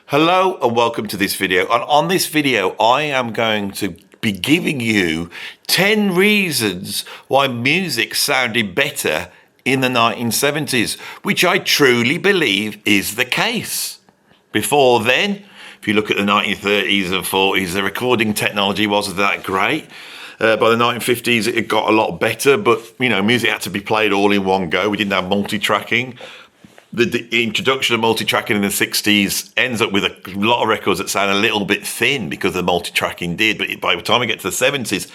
Hello and welcome to this video. And on this video, I am going to be giving you 10 reasons why music sounded better in the 1970s, which I truly believe is the case. Before then, if you look at the 1930s and 40s, the recording technology wasn't that great. By the 1950s, it got a lot better, but music had to be played all in one go. We didn't have multi-tracking. The introduction of multi-tracking in the 60s ends up with a lot of records that sound a little bit thin because the multi-tracking did. But by the time we get to the 70s,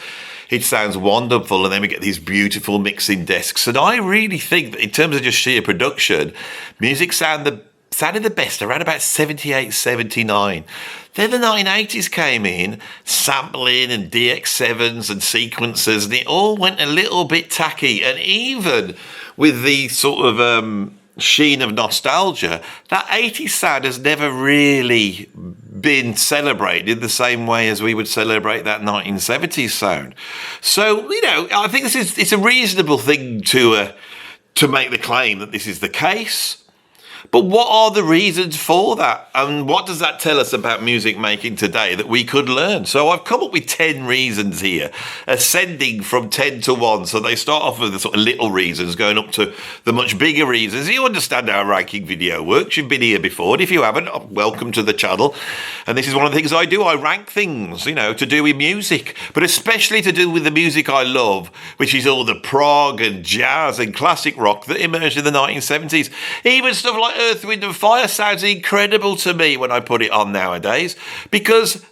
it sounds wonderful. And then we get these beautiful mixing desks. And I really think that in terms of just sheer production, music sounded the best around about 78, 79. Then the 1980s came in, sampling and DX7s and sequencers, and it all went a little bit tacky. And even with the sort of sheen of nostalgia, that 80s sound has never really been celebrated the same way as we would celebrate that 1970s sound. So, I think it's a reasonable thing to make the claim that this is the case. But what are the reasons for that? And what does that tell us about music making today that we could learn? So I've come up with 10 reasons here, ascending from 10 to 1. So they start off with the sort of little reasons, going up to the much bigger reasons. You understand how a ranking video works. You've been here before. And if you haven't, welcome to the channel. And this is one of the things I do. I rank things, to do with music, but especially to do with the music I love, which is all the prog and jazz and classic rock that emerged in the 1970s. Even stuff like Earth, Wind and Fire sounds incredible to me when I put it on nowadays because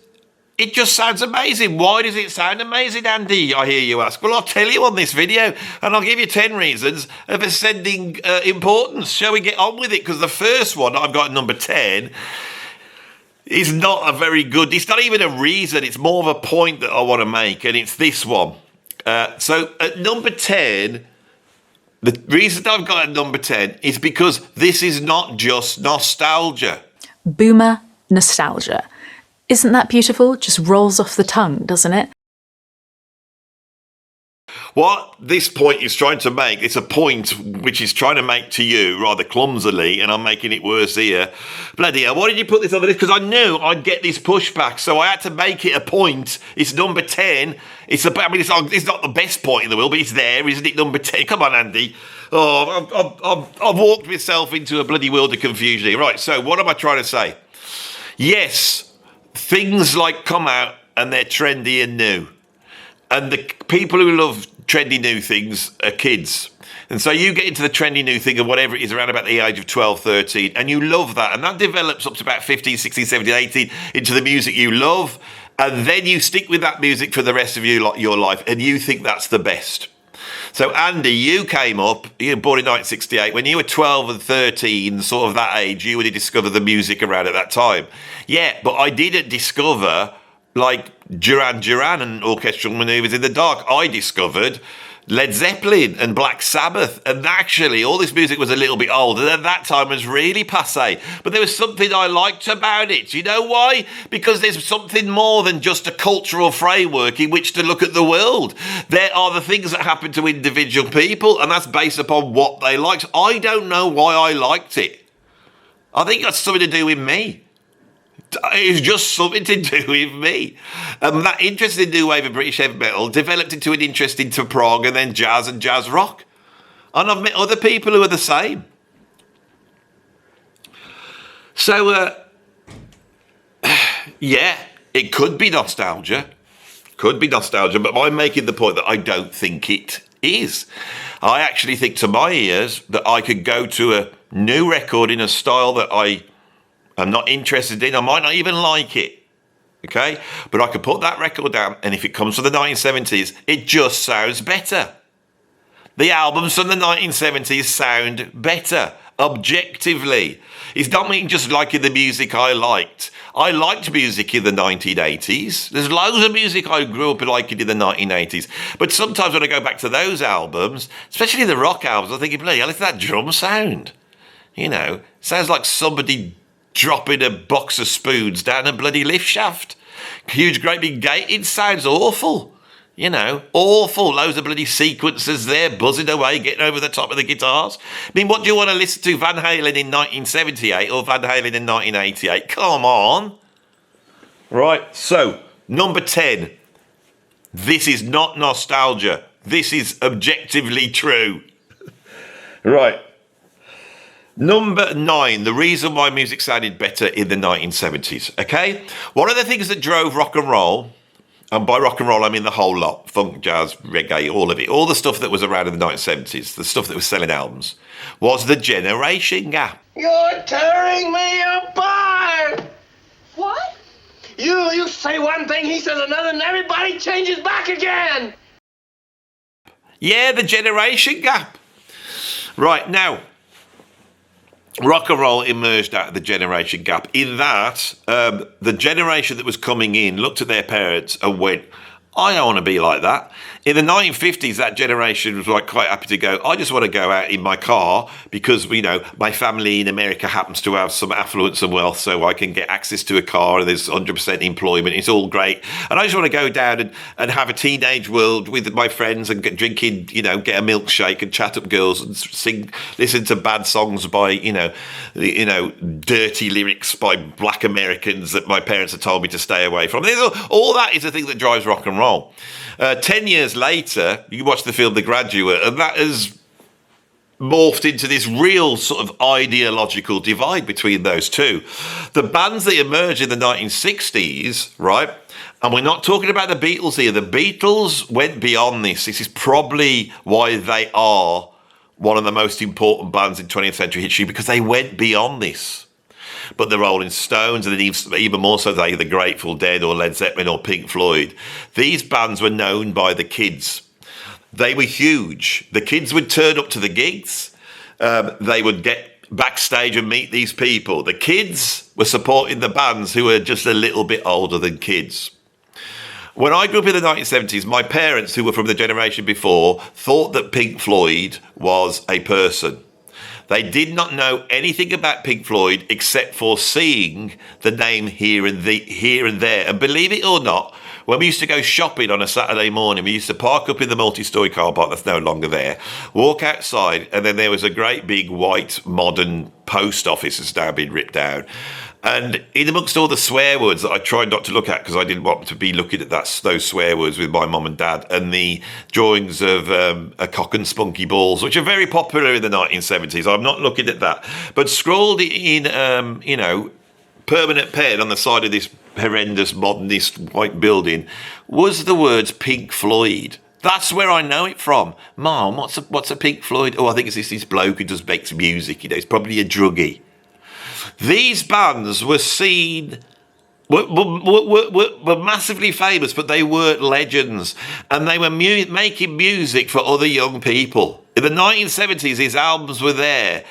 it just sounds amazing. Why does it sound amazing, Andy? I hear you ask. Well, I'll tell you on this video and I'll give you 10 reasons of ascending importance. Shall we get on with it? Because the first one I've got number 10 is not a very good, it's not even a reason, it's more of a point that I want to make, and it's this one. So at number 10, the reason I've got at number 10 is because this is not just nostalgia. Boomer nostalgia. Isn't that beautiful? Just rolls off the tongue, doesn't it? What this point is trying to make, it's a point which is trying to make to you rather clumsily, and I'm making it worse here. Bloody hell, why did you put this on the list? Because I knew I'd get this pushback, so I had to make it a point. It's number 10. It's not the best point in the world, but it's there, isn't it? Number 10. Come on, Andy. Oh, I've walked myself into a bloody world of confusion here. Right, so what am I trying to say? Yes, things like come out and they're trendy and new. And the people who love trendy new things are kids. And so you get into the trendy new thing of whatever it is around about the age of 12, 13, and you love that. And that develops up to about 15, 16, 17, 18 into the music you love. And then you stick with that music for the rest of your life, and you think that's the best. So Andy, you came up, you were born in 1968. When you were 12 and 13, sort of that age, you would have discovered the music around at that time. Yeah, but I didn't discover like Duran Duran and Orchestral Manoeuvres in the Dark. I discovered Led Zeppelin and Black Sabbath, and actually all this music was a little bit old, and at that time was really passé, but there was something I liked about it. You know why? Because there's something more than just a cultural framework in which to look at the world. There are the things that happen to individual people, and that's based upon what they liked. I don't know why I liked it. I think that's something to do with me. It's just something to do with me. And that interest in new wave of British heavy metal developed into an interest into prog and then jazz and jazz rock. And I've met other people who are the same. So, yeah, it could be nostalgia. But I'm making the point that I don't think it is. I actually think to my ears that I could go to a new record in a style that I'm not interested in. I might not even like it, okay? But I could put that record down, and if it comes from the 1970s, it just sounds better. The albums from the 1970s sound better, objectively. It's not me just liking the music I liked. I liked music in the 1980s. There's loads of music I grew up liking in the 1980s. But sometimes when I go back to those albums, especially the rock albums, I'm thinking, bloody hell, listen to that drum sound. Sounds like somebody dropping a box of spoons down a bloody lift shaft. Huge, great big gate. It sounds awful. You know, awful. Loads of bloody sequences there, buzzing away, getting over the top of the guitars. I mean, what do you want to listen to? Van Halen in 1978 or Van Halen in 1988? Come on. Right, so, number 10. This is not nostalgia. This is objectively true. Right. Number 9, the reason why music sounded better in the 1970s, okay? One of the things that drove rock and roll, and by rock and roll I mean the whole lot, funk, jazz, reggae, all of it, all the stuff that was around in the 1970s, the stuff that was selling albums, was the generation gap. You're tearing me apart! What? You say one thing, he says another, and everybody changes back again! Yeah, the generation gap. Right, now, rock and roll emerged out of the generation gap in that the generation that was coming in looked at their parents and went, I don't want to be like that. In the 1950s, that generation was like quite happy to go, I just want to go out in my car because, you know, my family in America happens to have some affluence and wealth, so I can get access to a car and there's 100% employment. It's all great. And I just want to go down and have a teenage world with my friends and get drinking, you know, get a milkshake and chat up girls and sing, listen to bad songs by, you know, dirty lyrics by black Americans that my parents have told me to stay away from. All that is the thing that drives rock and roll. 10 years later, you watch the film The Graduate, and that has morphed into this real sort of ideological divide between those two. The bands that emerged in the 1960s, right, and we're not talking about the Beatles here. The Beatles went beyond this. This is probably why they are one of the most important bands in 20th century history, because they went beyond this. But the Rolling Stones, and even more so the Grateful Dead or Led Zeppelin or Pink Floyd, these bands were known by the kids. They were huge. The kids would turn up to the gigs. They would get backstage and meet these people. The kids were supporting the bands who were just a little bit older than kids. When I grew up in the 1970s, my parents, who were from the generation before, thought that Pink Floyd was a person. They did not know anything about Pink Floyd except for seeing the name here and there. And believe it or not, when we used to go shopping on a Saturday morning, we used to park up in the multi-storey car park that's no longer there, walk outside, and then there was a great big white modern post office that's now been ripped down. And in amongst all the swear words that I tried not to look at because I didn't want to be looking at those swear words with my mum and dad, and the drawings of a cock and spunky balls, which are very popular in the 1970s. I'm not looking at that. But scrawled in, permanent pen on the side of this horrendous modernist white building was the words Pink Floyd. That's where I know it from. Mom, what's a Pink Floyd? Oh, I think it's this bloke who just makes music. You know, it's probably a druggie. These bands were seen, were massively famous, but they weren't legends. And they were making music for other young people. In the 1970s, these albums were there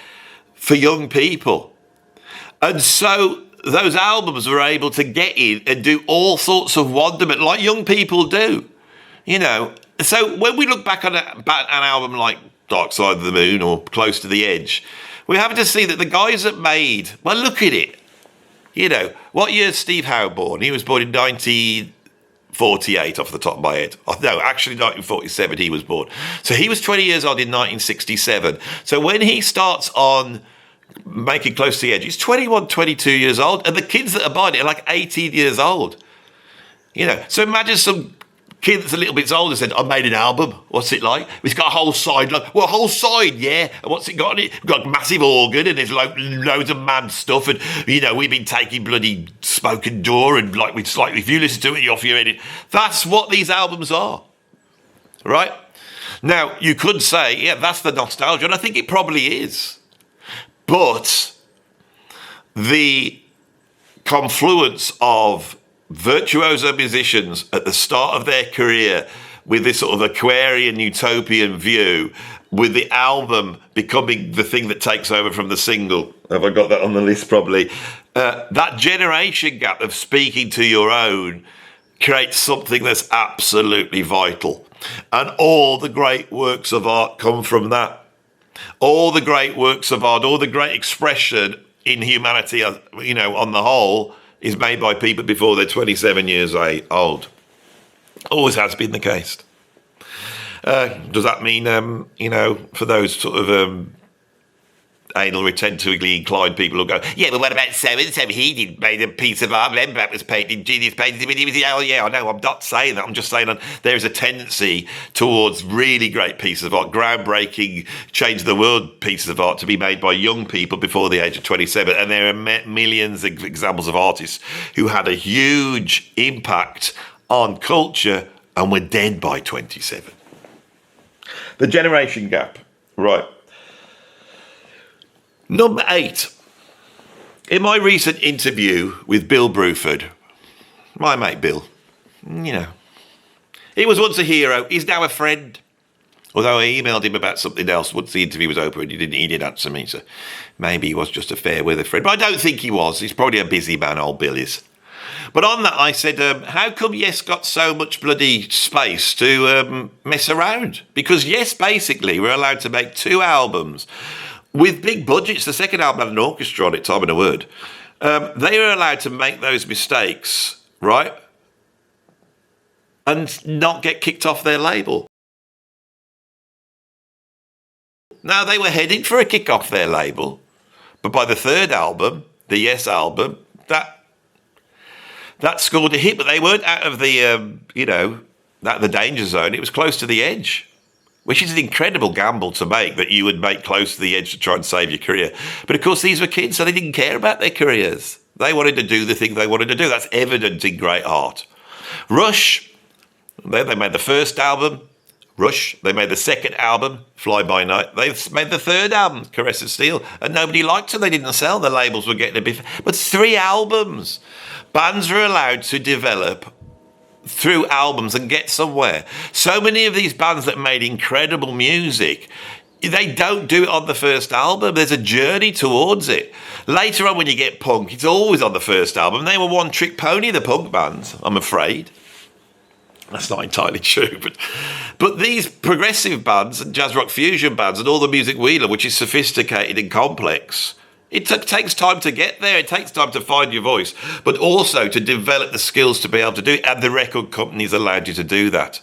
for young people. And so those albums were able to get in and do all sorts of wonderment, like young people do. You know, so when we look back on an album like Dark Side of the Moon or Close to the Edge, we have to see that the guys that made, well, look at it. You know, what year is Steve Howe born? He was born in 1948 off the top of my head. No, actually 1947 he was born. So he was 20 years old in 1967. So when he starts on making Close to the Edge, he's 21, 22 years old. And the kids that are buying it are like 18 years old. You know, so imagine some kid that's a little bit older said, I made an album. What's it like? It's got a whole side. Like, well, a whole side, yeah. And what's it got on it? It's got a massive organ and there's loads of mad stuff. And, you know, we've been taking bloody Smoke and Door and like if you listen to it, you're off your head. That's what these albums are. Right? Now, you could say, yeah, that's the nostalgia. And I think it probably is. But the confluence of virtuoso musicians at the start of their career with this sort of Aquarian utopian view, with the album becoming the thing that takes over from the single. Have I got that on the list probably? That generation gap of speaking to your own creates something that's absolutely vital. And all the great works of art come from that. All the great works of art, all the great expression in humanity, you know, on the whole, is made by people before they're 27 years old. Always has been the case. Does that mean, for those sort of anal retentively inclined people who go, yeah, but what about so-and-so? He did made a piece of art, Rembrandt was painting genius painting when he was, oh yeah, I know, I'm not saying that, I'm just saying that there is a tendency towards really great pieces of art, groundbreaking, change the world pieces of art to be made by young people before the age of 27, and there are millions of examples of artists who had a huge impact on culture and were dead by 27. The generation gap, right. Number 8. In my recent interview with Bill Bruford, my mate Bill, he was once a hero, he's now a friend. Although I emailed him about something else once the interview was over and he didn't answer me, so maybe he was just a fair weather friend. But I don't think he was, he's probably a busy man, old Bill is. But on that I said, how come Yes got so much bloody space to mess around? Because Yes, basically, we're allowed to make 2 albums with big budgets. The second album had an orchestra on it, time and a word. They were allowed to make those mistakes, right? And not get kicked off their label. Now, they were heading for a kick off their label. But by the third album, the Yes album, that scored a hit. But they weren't out of the, out of the danger zone. It was close to the edge. Which is an incredible gamble to make, that you would make close to the edge to try and save your career. But of course, these were kids, so they didn't care about their careers. They wanted to do the thing they wanted to do. That's evident in great art. Rush, they made the first album, Rush. They made the second album, Fly By Night. They made the third album, Caress of Steel, and nobody liked them. They didn't sell. The labels were getting a bit... But 3 albums. Bands are allowed to develop through albums and get somewhere. So many of these bands that made incredible music, they don't do it on the first album. There's a journey towards it. Later on, when you get punk, it's always on the first album. They were one-trick pony, the punk bands, I'm afraid. That's not entirely true, but these progressive bands and jazz rock fusion bands and all the music we love, which is sophisticated and complex, it takes time to get there. It takes time to find your voice, but also to develop the skills to be able to do it. And the record companies allowed you to do that.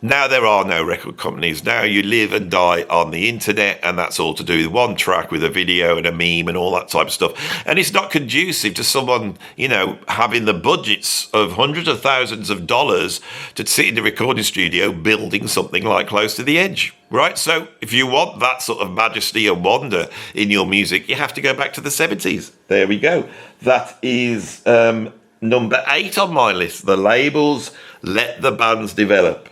Now there are no record companies. Now you live and die on the internet, and that's all to do with one track with a video and a meme and all that type of stuff. And it's not conducive to someone, having the budgets of hundreds of thousands of dollars to sit in the recording studio building something like Close to the Edge. Right, so if you want that sort of majesty and wonder in your music, you have to go back to the 70s. There we go. That is number 8 on my list. The labels let the bands develop.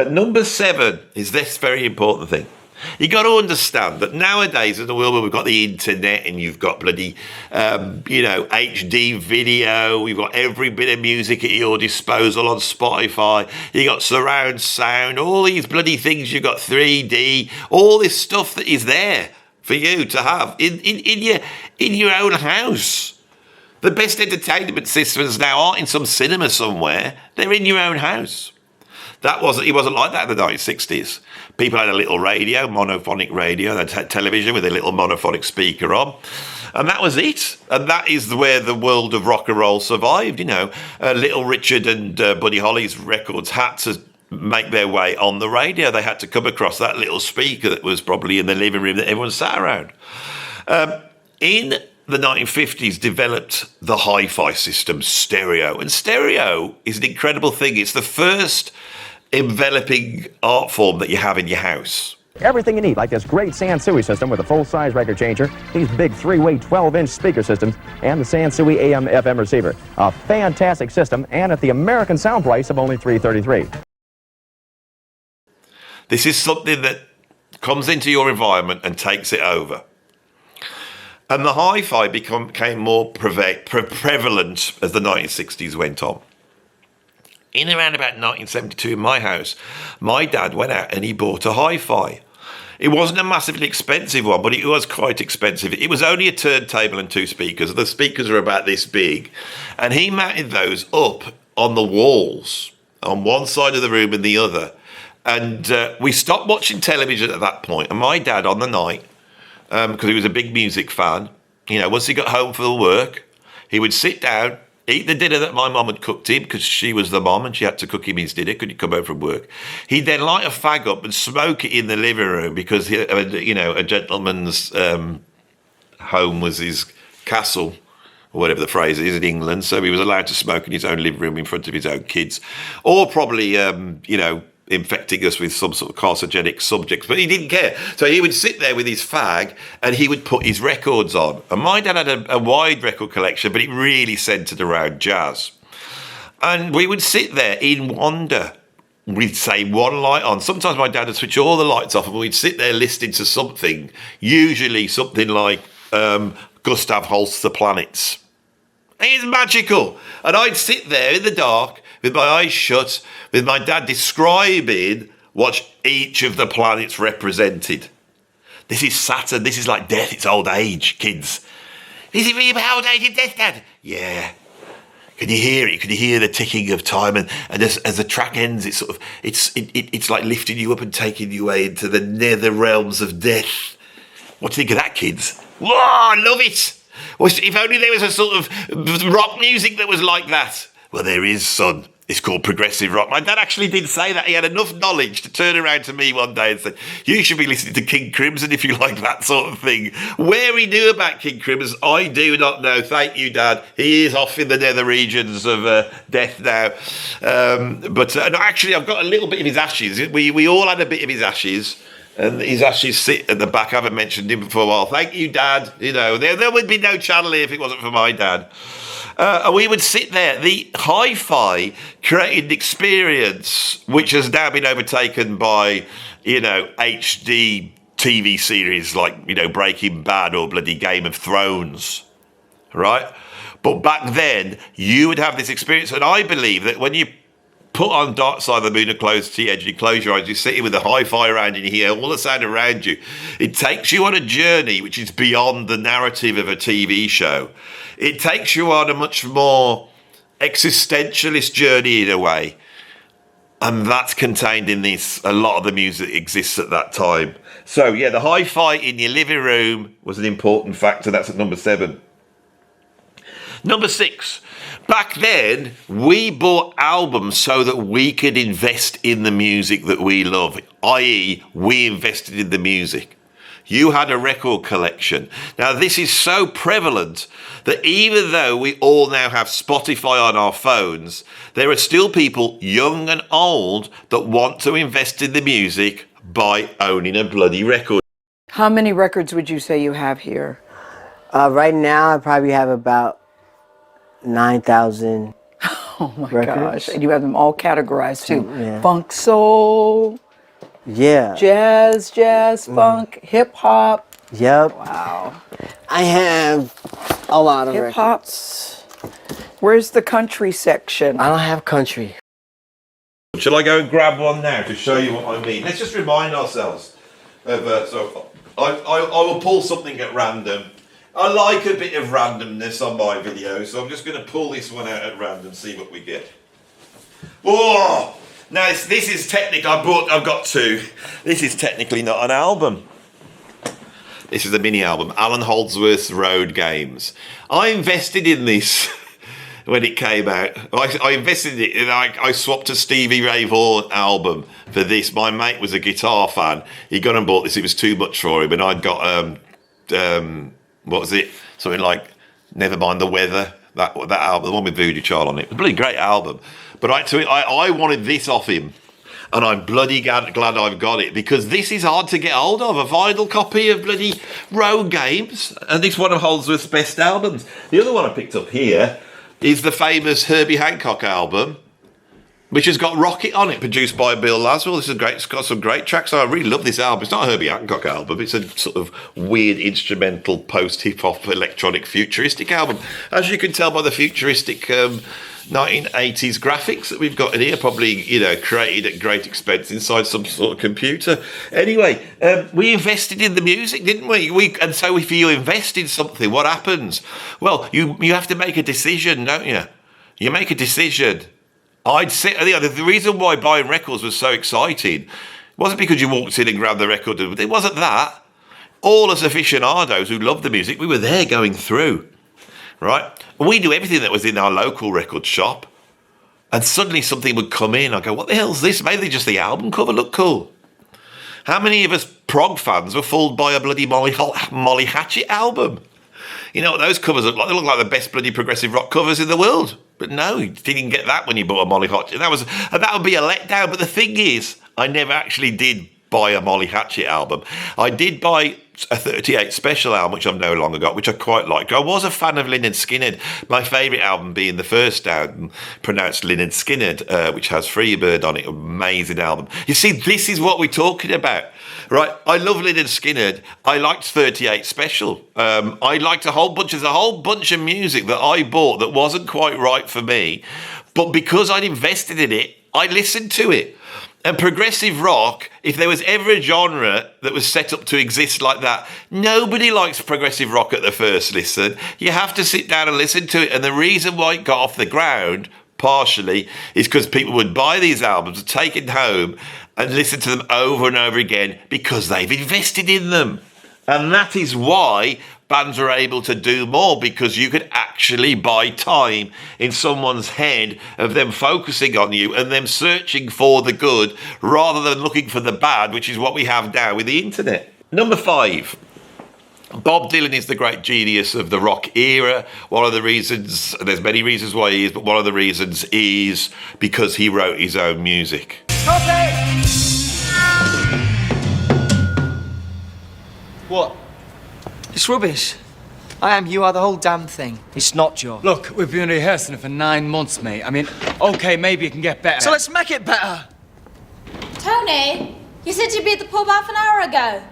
Number 7 is this very important thing. You got to understand that nowadays, in the world where we've got the internet and you've got bloody, HD video, we've got every bit of music at your disposal on Spotify, you got surround sound, all these bloody things, you've got 3D, all this stuff that is there for you to have in your own house. The best entertainment systems now aren't in some cinema somewhere, they're in your own house. It wasn't like that in the 1960s. People had a little radio, monophonic radio, they had television with a little monophonic speaker on. And that was it. And that is where the world of rock and roll survived, Little Richard and Buddy Holly's records had to make their way on the radio. They had to come across that little speaker that was probably in the living room that everyone sat around. In the 1950s developed the hi-fi system, stereo. And stereo is an incredible thing. It's the first enveloping art form that you have in your house. Everything you need, like this great Sansui system with a full-size record changer, these big 3-way 12-inch speaker systems, and the Sansui AM/FM receiver. A fantastic system, and at the American sound price of only $333. This is something that comes into your environment and takes it over. And the hi-fi became more prevalent as the 1960s went on. In around about 1972 in my house, my dad went out and he bought a hi-fi. It wasn't a massively expensive one, but it was quite expensive. It was only a turntable and 2 speakers. The speakers are about this big. And he mounted those up on the walls, on one side of the room and the other. And we stopped watching television at that point. And my dad, on the night, because he was a big music fan, once he got home from work, he would sit down eat the dinner that my mum had cooked him, because she was the mum and she had to cook him his dinner, couldn't come home from work. He'd then light a fag up and smoke it in the living room, because, a gentleman's home was his castle, or whatever the phrase is in England, so he was allowed to smoke in his own living room in front of his own kids, or probably, infecting us with some sort of carcinogenic subjects, but he didn't care. So he would sit there with his fag and he would put his records on. And my dad had a wide record collection, but it really centred around jazz. And we would sit there in wonder. We'd say one light on. Sometimes my dad would switch all the lights off and we'd sit there listening to something, usually something like Gustav Holst's The Planets. It's magical. And I'd sit there in the dark with my eyes shut, with my dad describing what each of the planets represented. This is Saturn. This is like death. It's old age, kids. Is it really about old age and death, Dad? Yeah. Can you hear it? Can you hear the ticking of time? And as the track ends, it's like lifting you up and taking you away into the nether realms of death. What do you think of that, kids? Whoa, I love it. Well, if only there was a sort of rock music that was like that. Well, there is, son. It's called progressive rock. My dad actually did say that. He had enough knowledge to turn around to me one day and say, you should be listening to King Crimson if you like that sort of thing. Where he knew about King Crimson, I do not know. Thank you, Dad. He is off in the nether regions of death now. But actually, I've got a little bit of his ashes. We all had a bit of his ashes. And his ashes sit at the back. I haven't mentioned him for a while. Thank you, Dad. There would be no channel here if it wasn't for my dad. And we would sit there. The hi-fi created an experience which has now been overtaken by, HD TV series like, Breaking Bad or bloody Game of Thrones, right? But back then, you would have this experience. And I believe that when you put on Dark Side of the Moon and close to the edge, you close your eyes, you're sitting with the hi-fi around you, and you hear all the sound around you. It takes you on a journey which is beyond the narrative of a TV show. It takes you on a much more existentialist journey in a way. And that's contained in this. A lot of the music exists at that time. So yeah, the hi-fi in your living room was an important factor. That's at number 7. Number 6. Back then, we bought albums so that we could invest in the music that we love, i.e. we invested in the music. You had a record collection. Now, this is so prevalent that even though we all now have Spotify on our phones, there are still people, young and old, that want to invest in the music by owning a bloody record. How many records would you say you have here? Right now, I probably have about 9,000 Oh my records. gosh. And you have them all categorized too. Yeah. Funk, soul, Yeah. jazz, funk, hip hop. Yep. Wow. I have a lot of Hip records. hops. Where's the country section? I don't have country. Shall I go and grab one now to show you what I mean? Let's just remind ourselves of. So I will pull something at random. I like a bit of randomness on my video, so I'm just going to pull this one out at random, see what we get. Whoa! Now this is technically, I've got 2. This is technically not an album. This is a mini album, Alan Holdsworth's Road Games. I invested in this when it came out. I invested in it, and I swapped a Stevie Ray Vaughan album for this. My mate was a guitar fan. He got and bought this. It was too much for him, and I'd got what was it? Something like Never Mind the Weather. That album, the one with Voodoo Child on it. It was a bloody great album. But I wanted this off him. And I'm bloody glad I've got it, because this is hard to get hold of. A vinyl copy of bloody Road Games. And it's one of Holdsworth's best albums. The other one I picked up here is the famous Herbie Hancock album, which has got Rocket on it, produced by Bill Laswell. This is great. It's got some great tracks. I really love this album. It's not a Herbie Hancock album. It's a sort of weird instrumental post-hip-hop electronic futuristic album. As you can tell by the futuristic 1980s graphics that we've got in here, probably, created at great expense inside some sort of computer. Anyway, we invested in the music, didn't we? And so if you invest in something, what happens? Well, you have to make a decision, don't you? You make a decision. The reason why buying records was so exciting wasn't because you walked in and grabbed the record. It wasn't that. All us aficionados who loved the music, we were there going through. right? We knew everything that was in our local record shop. And suddenly something would come in. I go, what the hell's this? Maybe just the album cover looked cool. How many of us prog fans were fooled by a bloody Molly Hatchet album? You know what those covers look like? They look like the best bloody progressive rock covers in the world. But no, you didn't get that when you bought a Molly Hatchet. That would be a letdown. But the thing is, I never actually did buy a Molly Hatchet album. I did buy a 38 Special album, which I've no longer got, which I quite like. I was a fan of Lynyrd Skynyrd, my favourite album being the first album, pronounced Lynyrd Skynyrd, which has Freebird on it. Amazing album. You see, this is what we're talking about, right? I love Lynyrd Skynyrd. I liked 38 Special. I liked a whole bunch of music that I bought that wasn't quite right for me, but because I'd invested in it, I listened to it. And progressive rock, if there was ever a genre that was set up to exist like that, nobody likes progressive rock at the first listen. You have to sit down and listen to it. And the reason why it got off the ground, partially, is because people would buy these albums, take it home, and listen to them over and over again because they've invested in them. And that is why bands are able to do more, because you could actually buy time in someone's head of them focusing on you and them searching for the good rather than looking for the bad, which is what we have now with the internet. Number 5. Bob Dylan is the great genius of the rock era. One of the reasons, there's many reasons why he is, but one of the reasons is because he wrote his own music. Okay. What? It's rubbish. I am, you are, the whole damn thing. It's not, Joe. Look, we've been rehearsing it for 9 months, mate. I mean, okay, maybe it can get better. So let's make it better. Tony, you said you'd be at the pub half an hour ago.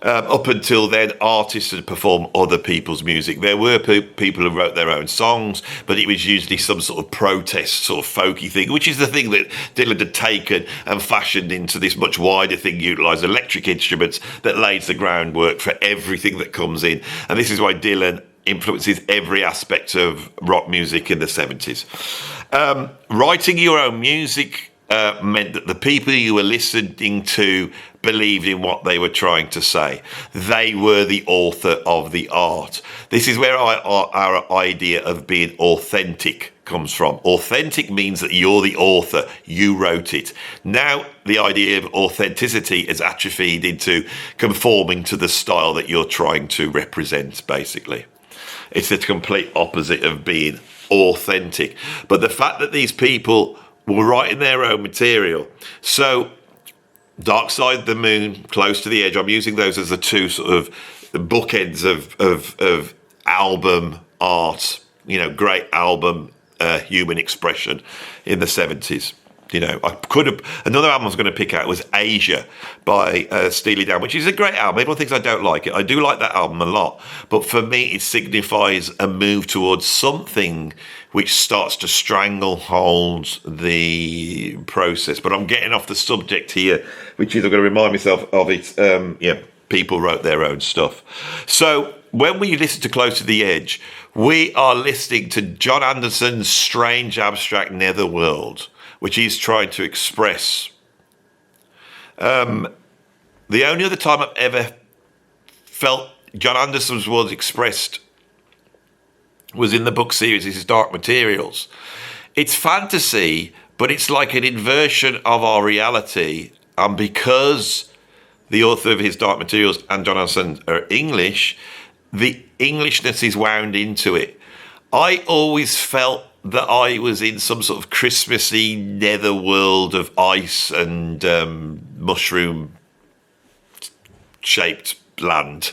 Up until then, artists had performed other people's music. There were people who wrote their own songs, but it was usually some sort of protest, sort of folky thing, which is the thing that Dylan had taken and fashioned into this much wider thing, utilised electric instruments that lays the groundwork for everything that comes in. And this is why Dylan influences every aspect of rock music in the 70s. Writing your own music meant that the people you were listening to believed in what they were trying to say. They were the author of the art. This is where our idea of being authentic comes from. Authentic means that you're the author, you wrote it. Now the idea of authenticity is atrophied into conforming to the style that you're trying to represent, basically. It's the complete opposite of being authentic. But the fact that these people were writing their own material. So Dark Side of the Moon, Close to the Edge, I'm using those as the two sort of bookends of album art, you know, great album human expression in the 70s. You know, I could have, another album I was going to pick out was Asia by Steely Dan, which is a great album. Everyone thinks I don't like it. I do like that album a lot. But for me, it signifies a move towards something which starts to stranglehold the process. But I'm getting off the subject here, which is, I'm going to remind myself of it. People wrote their own stuff. So when we listen to Close to the Edge, we are listening to John Anderson's strange abstract netherworld, which he's trying to express. The only other time I've ever felt John Anderson's world expressed was in the book series, this is Dark Materials. It's fantasy, but it's like an inversion of our reality. And because the author of his Dark Materials and John Anderson are English, the Englishness is wound into it. I always felt that I was in some sort of Christmassy netherworld of ice and mushroom-shaped land,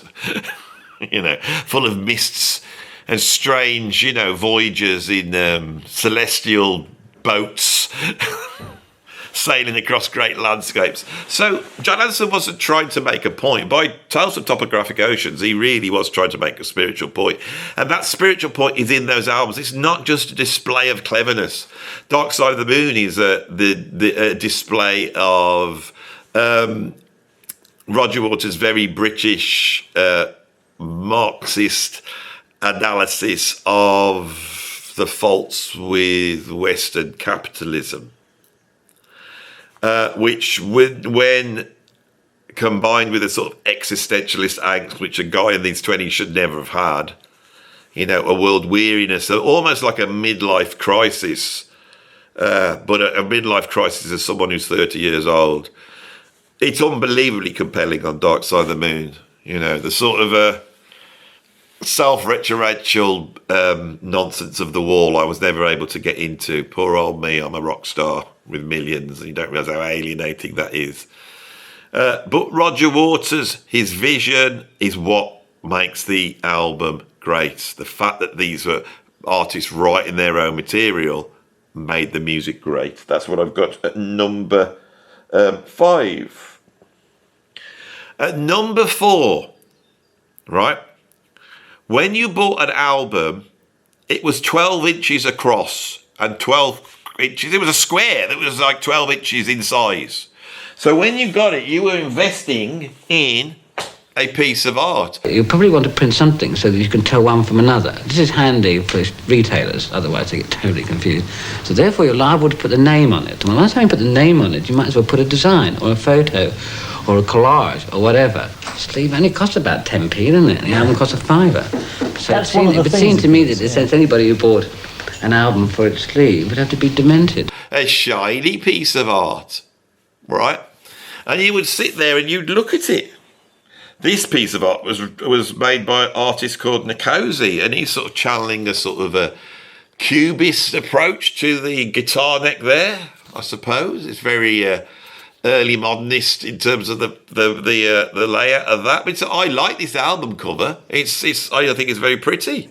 you know, full of mists and strange, you know, voyagers in celestial boats sailing across great landscapes. So John Anderson wasn't trying to make a point. By Tales of Topographic Oceans, he really was trying to make a spiritual point. And that spiritual point is in those albums. It's not just a display of cleverness. Dark Side of the Moon is the display of Roger Waters' very British, Marxist analysis of the faults with Western capitalism, which when combined with a sort of existentialist angst, which a guy in his 20s should never have had, you know, a world weariness, almost like a midlife crisis, but a midlife crisis as someone who's 30 years old. It's unbelievably compelling on Dark Side of the Moon. You know, the sort of self-referential nonsense of the wall I was never able to get into. Poor old me, I'm a rock star with millions. You don't realise how alienating that is. But Roger Waters, his vision is what makes the album great. The fact that these were artists writing their own material made the music great. That's what I've got at number 5. At number 4, right? When you bought an album, it was 12 inches across and 12 inches. It was a square that was like 12 inches in size. So when you got it, you were investing in a piece of art. You probably want to print something so that you can tell one from another. This is handy for retailers, otherwise they get totally confused. So therefore you're liable to put the name on it. And by the time you put the name on it, you might as well put a design or a photo or a collage or whatever. Sleeve only costs about 10p, doesn't it? The album costs a fiver. So it seemed to me that in a sense anybody who bought an album for its sleeve would have to be demented. A shiny piece of art, right? And you would sit there and you'd look at it. This piece of art was made by an artist called Nkosi, and he's sort of channeling a sort of a cubist approach to the guitar neck there, I suppose. It's very early modernist in terms of the layout of that. But I like this album cover. I think it's very pretty.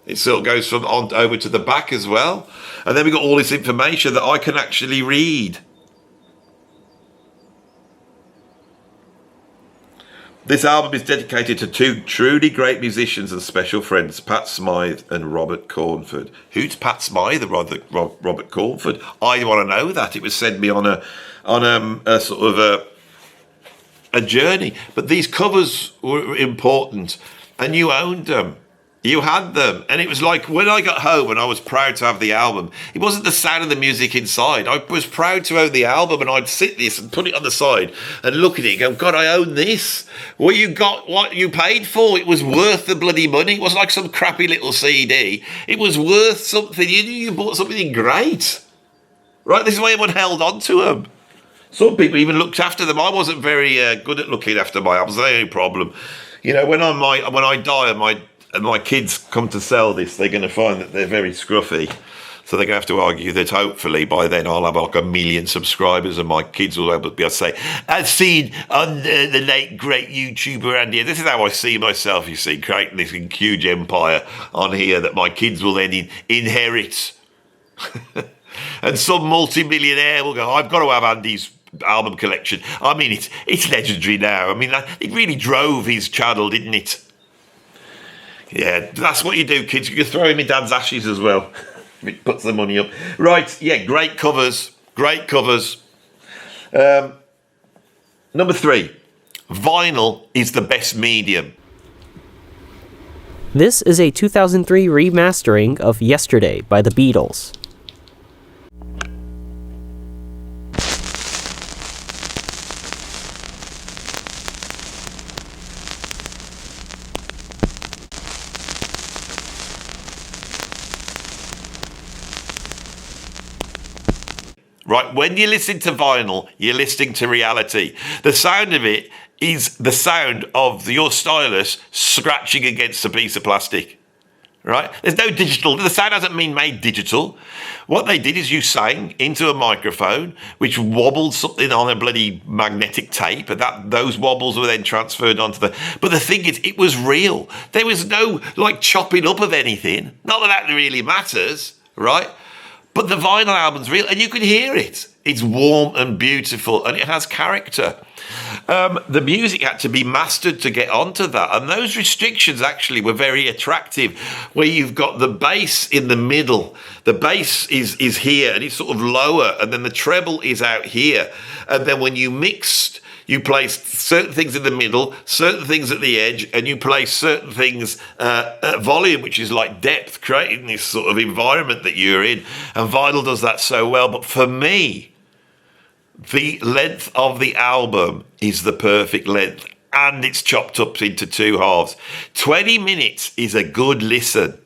It sort of goes from on over to the back as well. And then we've got all this information that I can actually read. This album is dedicated to 2 truly great musicians and special friends, Pat Smythe and Robert Cornford. Who's Pat Smythe and Robert Cornford? I want to know that. It was sent me on a sort of a journey. But these covers were important, and you owned them. You had them, and it was like when I got home and I was proud to have the album. It wasn't the sound of the music inside. I was proud to own the album, and I'd sit this and put it on the side and look at it and go, God, I own this. What you got, what you paid for, it was worth the bloody money. It wasn't like some crappy little CD. It was worth something. You knew you bought something great, right? This is why everyone held on to them. Some people even looked after them. I wasn't very good at looking after my albums. That's the only problem. You know, when I die and my kids come to sell this, they're going to find that they're very scruffy. So they're going to have to argue that hopefully by then I'll have like 1 million subscribers and my kids will be able to say, I've seen on the late great YouTuber Andy. This is how I see myself, you see, creating this huge empire on here that my kids will then inherit. And some multi-millionaire will go, I've got to have Andy's album collection. I mean, it's legendary now. I mean, it really drove his channel, didn't it? Yeah, that's what you do, kids. You can throw him in Dad's ashes as well. It puts the money up. Right, yeah, great covers. Great covers. Number 3, vinyl is the best medium. This is a 2003 remastering of Yesterday by the Beatles. Right, when you listen to vinyl, you're listening to reality. The sound of it is the sound of your stylus scratching against a piece of plastic, right? There's no digital. The sound hasn't been made digital. What they did is you sang into a microphone, which wobbled something on a bloody magnetic tape, and those wobbles were then transferred onto the... But the thing is, it was real. There was no, like, chopping up of anything. Not that really matters, right? But the vinyl album's real, and you can hear it. It's warm and beautiful, and it has character. The music had to be mastered to get onto that, and those restrictions actually were very attractive, where you've got the bass in the middle. The bass is here, and it's sort of lower, and then the treble is out here. And then when you mixed you place certain things in the middle, certain things at the edge, and you place certain things at volume, which is like depth, creating this sort of environment that you're in. And vinyl does that so well. But for me, the length of the album is the perfect length, and it's chopped up into two halves. 20 minutes is a good listen.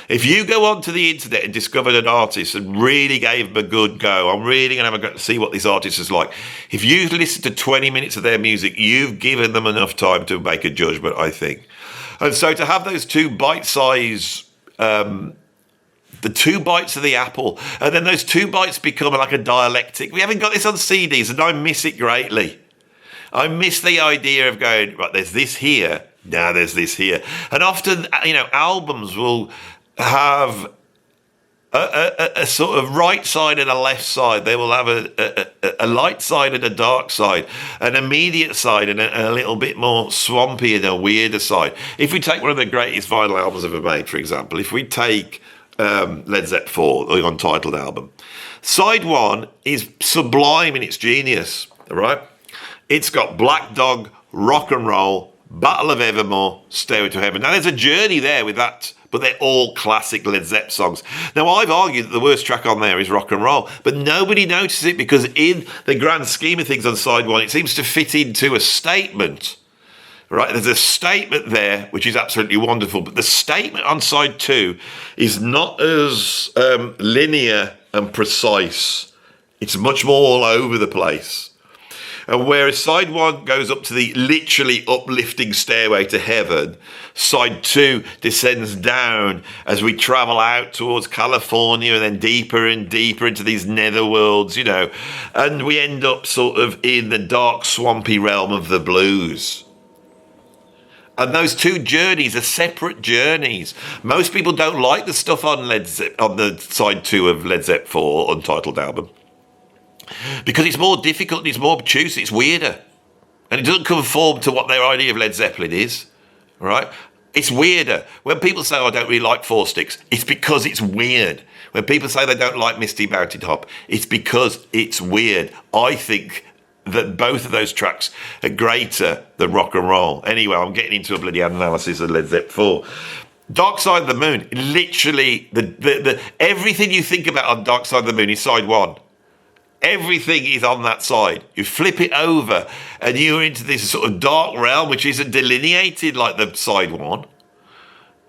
If you go onto the internet and discovered an artist and really gave them a good go, I'm really going to have a go to see what this artist is like. If you listen to 20 minutes of their music, you've given them enough time to make a judgment, I think. And so to have those two bite-size, the 2 bites of the apple, and then those 2 bites become like a dialectic. We haven't got this on CDs, and I miss it greatly. I miss the idea of going, right, there's this here, now there's this here. And often, albums will have a sort of right side and a left side. They will have a light side and a dark side, an immediate side and a little bit more swampy and a weirder side. If we take one of the greatest vinyl albums ever made, for example, if we take Led Zeppelin 4, the Untitled album, side 1 is sublime in its genius, right? It's got Black Dog, Rock and Roll, Battle of Evermore, Stairway to Heaven. Now, there's a journey there with that, but they're all classic Led Zeppelin songs. Now, I've argued that the worst track on there is Rock and Roll, but nobody notices it because in the grand scheme of things on side 1, it seems to fit into a statement, right? There's a statement there, which is absolutely wonderful, but the statement on side 2 is not as linear and precise. It's much more all over the place. And whereas side 1 goes up to the literally uplifting Stairway to Heaven, side 2 descends down as we travel out towards California and then deeper and deeper into these netherworlds, and we end up sort of in the dark, swampy realm of the blues. And those two journeys are separate journeys. Most people don't like the stuff on the side 2 of Led Zeppelin 4 Untitled album, because it's more difficult, it's more obtuse, it's weirder. And it doesn't conform to what their idea of Led Zeppelin is, right? It's weirder. When people say, I don't really like Four Sticks, it's because it's weird. When people say they don't like Misty Mountain Top, it's because it's weird. I think that both of those tracks are greater than Rock and Roll. Anyway, I'm getting into a bloody analysis of Led Zeppelin 4. Dark Side of the Moon, literally, the everything you think about on Dark Side of the Moon is side 1. Everything is on that side. You flip it over and you're into this sort of dark realm which isn't delineated like the side 1.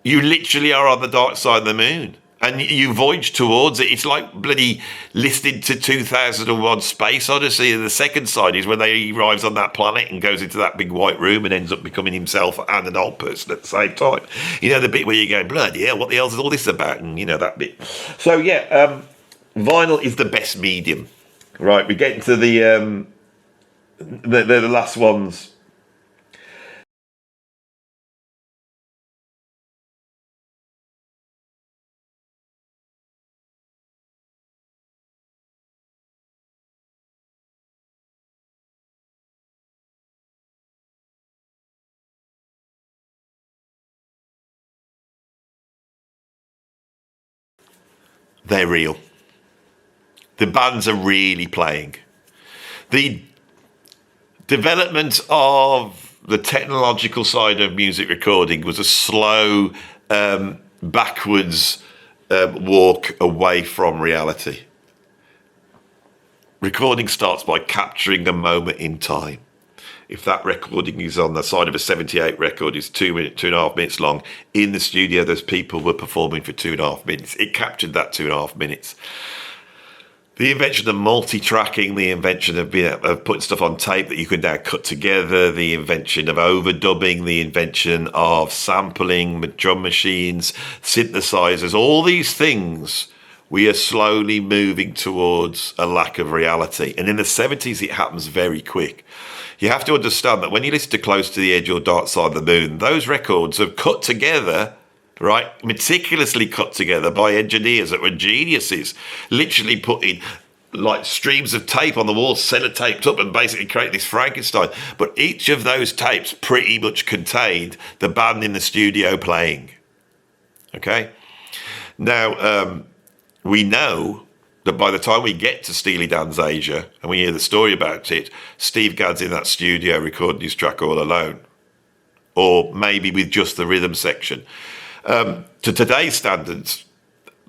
You literally are on the dark side of the moon and you voyage towards it. It's like bloody listed to 2001 Space Odyssey, and the second side is when he arrives on that planet and goes into that big white room and ends up becoming himself and an old person at the same time. The bit where you're going, bloody hell, what the hell is all this about? And that bit. So yeah, vinyl is the best medium. Right, we get into the last ones. They're real. The bands are really playing. The development of the technological side of music recording was a slow, backwards walk away from reality. Recording starts by capturing a moment in time. If that recording is on the side of a 78 record, it's 2.5 minutes long. In the studio, those people were performing for 2.5 minutes. It captured that 2.5 minutes. The invention of multi-tracking, the invention of putting stuff on tape that you can now cut together, the invention of overdubbing, the invention of sampling, drum machines, synthesizers, all these things, we are slowly moving towards a lack of reality. And in the 70s, it happens very quick. You have to understand that when you listen to Close to the Edge or Dark Side of the Moon, those records are cut together, right, meticulously cut together by engineers that were geniuses, literally putting like streams of tape on the wall, sellotaped up and basically create this Frankenstein. But each of those tapes pretty much contained the band in the studio playing. Okay? Now, we know that by the time we get to Steely Dan's Asia and we hear the story about it, Steve Gadd's in that studio recording his track all alone, or maybe with just the rhythm section. To today's standards,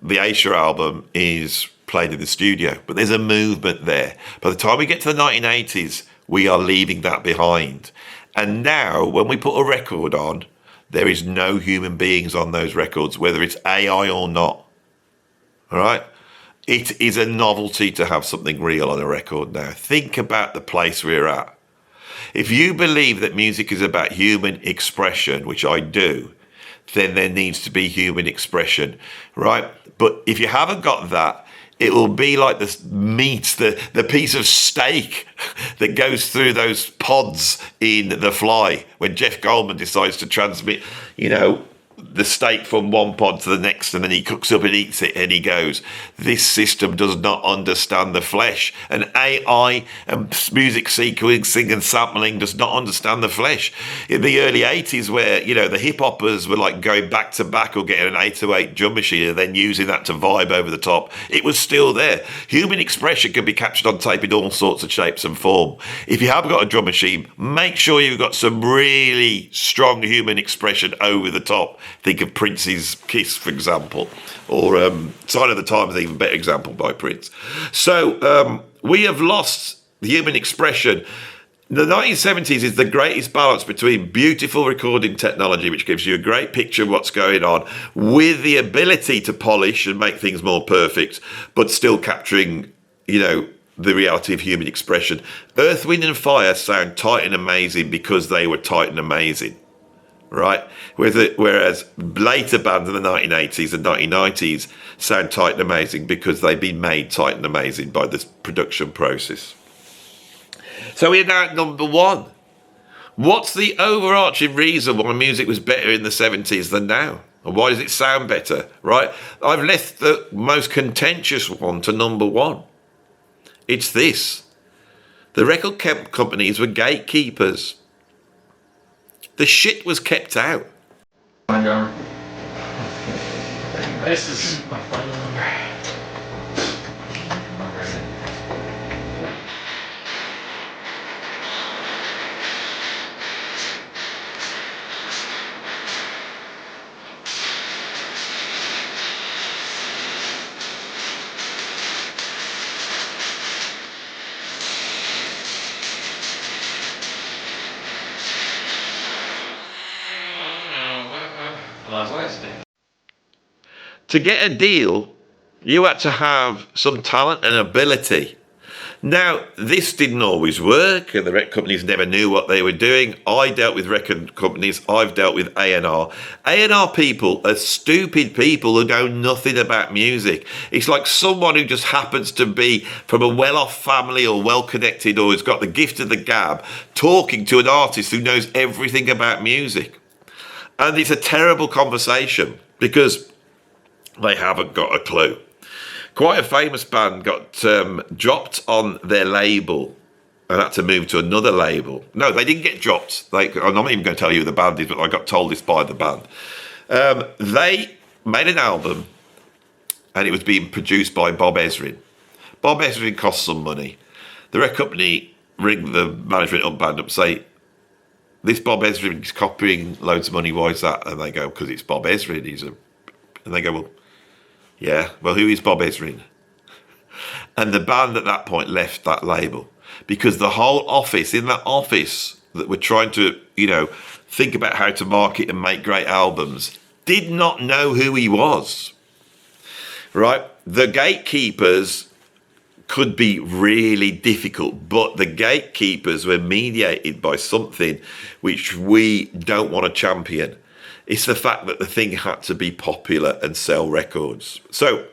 the Asia album is played in the studio, but there's a movement there. By the time we get to the 1980s, we are leaving that behind. And now, when we put a record on, there is no human beings on those records, whether it's AI or not. All right? It is a novelty to have something real on a record now. Think about the place we're at. If you believe that music is about human expression, which I do, then there needs to be human expression, right? But if you haven't got that, it will be like the meat, the piece of steak that goes through those pods in The Fly when Jeff Goldman decides to transmit, the steak from one pod to the next, and then he cooks up and eats it, and he goes, this system does not understand the flesh. And AI and music sequencing and sampling does not understand the flesh. In the early 80s, where, the hip-hoppers were like going back to back or getting an 808 drum machine and then using that to vibe over the top, it was still there. Human expression can be captured on tape in all sorts of shapes and form. If you have got a drum machine, make sure you've got some really strong human expression over the top. Think of Prince's Kiss, for example, or Sign of the Times, an even better example by Prince. So we have lost the human expression. The 1970s is the greatest balance between beautiful recording technology, which gives you a great picture of what's going on, with the ability to polish and make things more perfect, but still capturing, the reality of human expression. Earth, Wind and Fire sound tight and amazing because they were tight and amazing. Right? Whereas later bands in the 1980s and 1990s sound tight and amazing because they've been made tight and amazing by this production process. So we're now at number one. What's the overarching reason why music was better in the 70s than now? And why does it sound better? Right? I've left the most contentious one to number one. It's this. The record companies were gatekeepers. The shit was kept out. This is my phone number. To get a deal, you had to have some talent and ability. Now, this didn't always work, and the record companies never knew what they were doing. I dealt with record companies. I've dealt with A&R. A&R people are stupid people who know nothing about music. It's like someone who just happens to be from a well-off family or well-connected or has got the gift of the gab talking to an artist who knows everything about music. And it's a terrible conversation because they haven't got a clue. Quite a famous band got dropped on their label and had to move to another label. No, they didn't get dropped. I'm not even going to tell you who the band is, but I got told this by the band. They made an album and it was being produced by Bob Ezrin. Bob Ezrin cost some money. The record company ring the management up, band up, say, this Bob Ezrin is copying loads of money, why is that? And they go, because it's Bob Ezrin. And they go, well, yeah, well, who is Bob Ezrin? And the band at that point left that label because the whole office, in that office that were trying to, think about how to market and make great albums, did not know who he was, right? The gatekeepers could be really difficult, but the gatekeepers were mediated by something which we don't want to champion. It's the fact that the thing had to be popular and sell records. So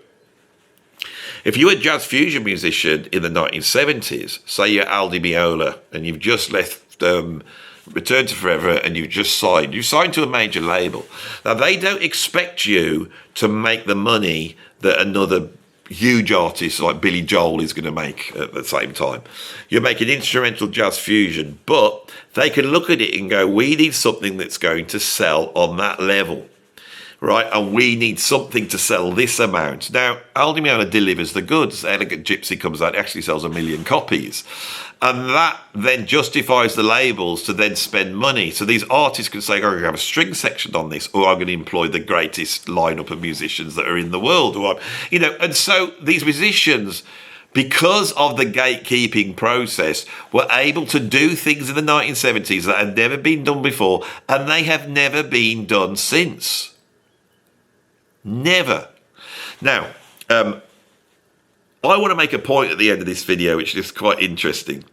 if you're a jazz fusion musician in the 1970s, say you're Al Di Meola and you've just left Return to Forever and you've signed to a major label. Now, they don't expect you to make the money that another huge artist like Billy Joel is going to make at the same time. You're making instrumental jazz fusion, but they can look at it and go, we need something that's going to sell on that level. right? And we need something to sell this amount. Now, Aldi Meola delivers the goods. Elegant Gypsy comes out, actually sells 1 million copies. And that then justifies the labels to then spend money. So these artists can say, I'm going to have a string section on this, or I'm going to employ the greatest lineup of musicians that are in the world. Or, and so these musicians, because of the gatekeeping process, were able to do things in the 1970s that had never been done before, and they have never been done since. Never. Now, I want to make a point at the end of this video, which is quite interesting.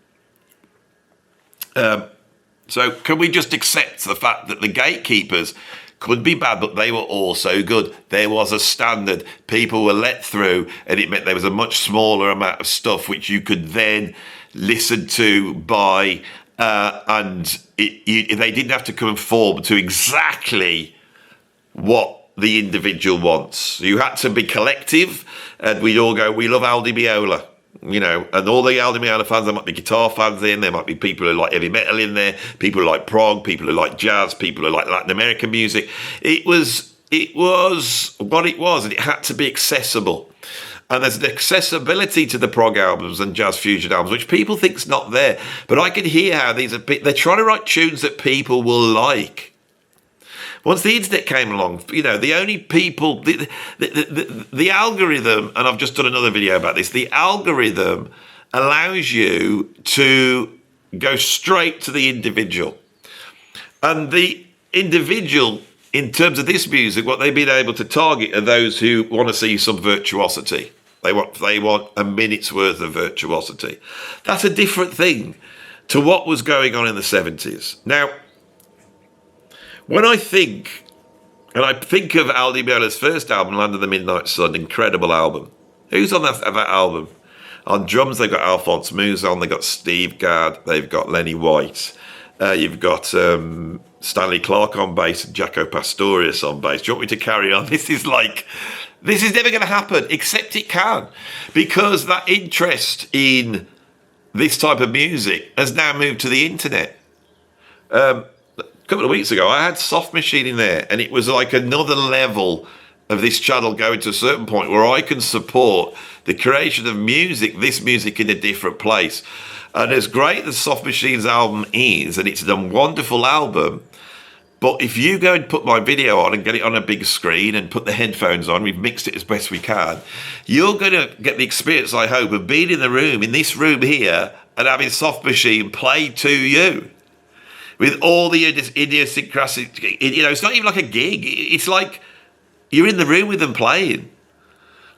So can we just accept the fact that the gatekeepers could be bad, but they were also good? There was a standard. People were let through, and it meant there was a much smaller amount of stuff which you could then listen to, buy, and they didn't have to conform to exactly what the individual wants. You had to be collective, and we'd all go, we love Aldi Meola, and all the Aldi Meola fans, there might be guitar fans in, there might be people who like heavy metal in there, people who like prog, people who like jazz, people who like Latin American music. It was what it was, and it had to be accessible. And there's an accessibility to the prog albums and jazz fusion albums, which people think's not there. But I can hear how they're trying to write tunes that people will like. Once the internet came along, the only people, the algorithm, and I've just done another video about this, the algorithm allows you to go straight to the individual. And the individual, in terms of this music, what they've been able to target are those who want to see some virtuosity. They want a minute's worth of virtuosity. That's a different thing to what was going on in the 70s. Now, when I think of Aldi Meola's first album, Land of the Midnight Sun, incredible album. Who's on that album? On drums, they've got Alphonse Mouzon, they've got Steve Gadd, they've got Lenny White. You've got Stanley Clarke on bass and Jaco Pastorius on bass. Do you want me to carry on? This is never going to happen, except it can. Because that interest in this type of music has now moved to the internet. A couple of weeks ago, I had Soft Machine in there, and it was like another level of this channel going to a certain point where I can support the creation of this music in a different place. And as great as Soft Machine's album is, and it's a wonderful album, but if you go and put my video on and get it on a big screen and put the headphones on, we've mixed it as best we can, you're going to get the experience, I hope, of being in this room here, and having Soft Machine play to you. With all the idiosyncrasies, it's not even like a gig. It's like you're in the room with them playing.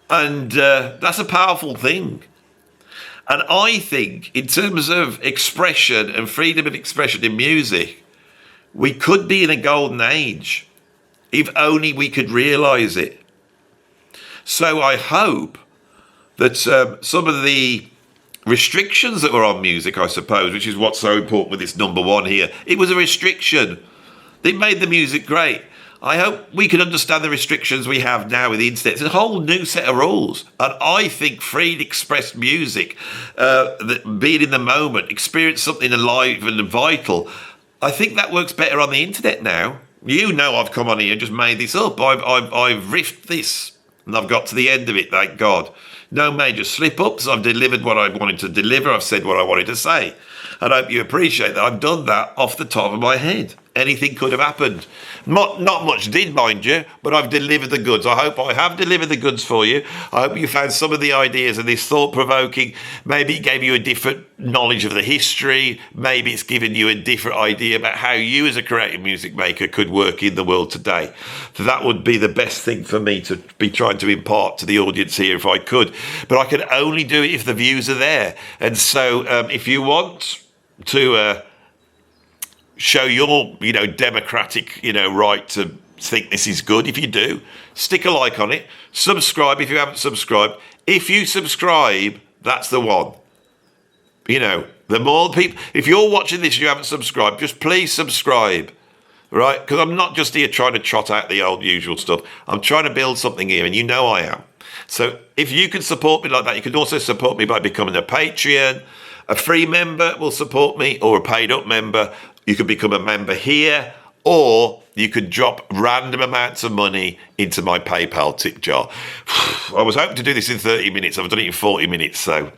And that's a powerful thing. And I think in terms of expression and freedom of expression in music, we could be in a golden age if only we could realise it. So I hope that some of the restrictions that were on music, I suppose, which is what's so important with this number one here. It was a restriction. It made the music great. I hope we can understand the restrictions we have now with the internet. It's a whole new set of rules. And I think free expressed music, being in the moment, experience something alive and vital, I think that works better on the internet now. I've come on here and just made this up. I've riffed this and I've got to the end of it, thank God. No major slip-ups. I've delivered what I wanted to deliver. I've said what I wanted to say. And I hope you appreciate that. I've done that off the top of my head. Anything could have happened. Not much did, mind you, but I've delivered the goods. I hope I have delivered the goods for you. I hope you found some of the ideas of this thought-provoking. Maybe it gave you a different knowledge of the history. Maybe it's given you a different idea about how you as a creative music maker could work in the world today. So that would be the best thing for me to be trying to impart to the audience here if I could. But I can only do it if the views are there. And so if you want to show your, democratic, right to think this is good. If you do, stick a like on it. Subscribe if you haven't subscribed. If you subscribe, that's the one. The more people, if you're watching this and you haven't subscribed, just please subscribe, right? Because I'm not just here trying to trot out the old usual stuff. I'm trying to build something here, and I am. So if you can support me like that, you can also support me by becoming a Patreon. A free member will support me, or a paid up member. You can become a member here, or you could drop random amounts of money into my PayPal tip jar. I was hoping to do this in 30 minutes. I've done it in 40 minutes, so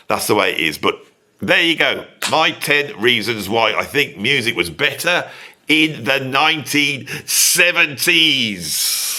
that's the way it is. But there you go. My 10 reasons why I think music was better in the 1970s.